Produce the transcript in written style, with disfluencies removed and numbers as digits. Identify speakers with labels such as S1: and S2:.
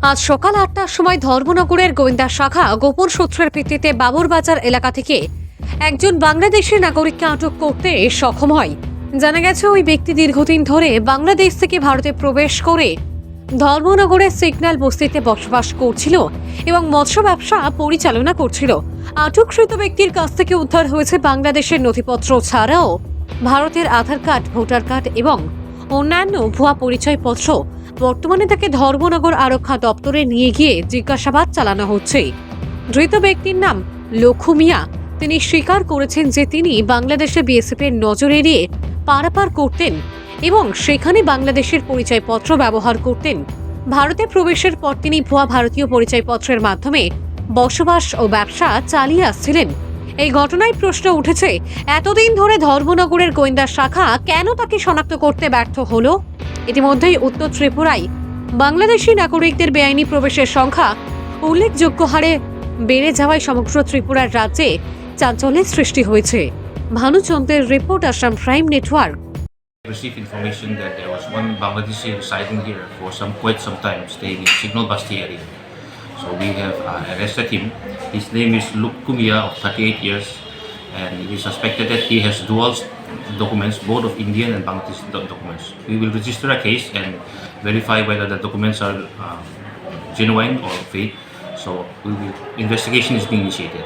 S1: আজ সকাল ৮টার সময় ধর্মনগরের গোয়েন্দা শাখা গোপন সূত্রের ভিত্তিতে বাবুরবাজার এলাকা থেকে একজন বাংলাদেশি নাগরিককে আটক করতে সক্ষম হয়। জানা গেছে ওই ব্যক্তি দীর্ঘদিন ধরে বাংলাদেশ থেকে ভারতে প্রবেশ করে ধর্মনগরের সিগন্যাল বস্তিতে বসবাস করছিল এবং মৎস্য ব্যবসা পরিচালনা করছিল। আটককৃত ব্যক্তির কাছ থেকে উদ্ধার হয়েছে বাংলাদেশের নথিপত্র ছাড়াও ভারতের আধার কার্ড, ভোটার কার্ড এবং অন্যান্য ভুয়া পরিচয়পত্র। বর্তমানে তাকে ধর্মনগর আরক্ষা দপ্তরে নিয়ে গিয়ে জিজ্ঞাসাবাদ চালানো হচ্ছে। ধৃত ব্যক্তির নাম লক্ষু মিয়া। তিনি স্বীকার করেছেন যে তিনি বাংলাদেশে বিএসএফ এর নজর এড়িয়ে পারাপার করতেন এবং সেখানে বাংলাদেশের পরিচয়পত্র ব্যবহার করতেন। ভারতে প্রবেশের পর তিনি ভুয়া ভারতীয় পরিচয়পত্রের মাধ্যমে বসবাস ও ব্যবসা চালিয়ে আসছিলেন। এই ঘটনায় প্রশ্ন উঠেছে, এতদিন ধরে ধর্মনগরের গোয়েন্দা শাখা কেন তাকে শনাক্ত করতে ব্যর্থ হলো? ইতিমধ্যেই উত্তর ত্রিপুরায় বাংলাদেশি নাগরিকদের বেআইনি প্রবেশের সংখ্যা উল্লেখযোগ্য হারে বেড়ে যাওয়ায় সমগ্র ত্রিপুরার রাজ্যে চাঞ্চল্যের সৃষ্টি হয়েছে। ভানুচন্দ্রের report, Assam prime network.
S2: Received information that there was one Bangladeshi residing here for quite some time, staying in Signal Basti area. So we have arrested him. His name is Lukumia of 38 years, and it is suspected that he has dual documents, both of Indian and Bangladeshi documents. We will register a case and verify whether the documents are genuine or fake. So investigation is being initiated.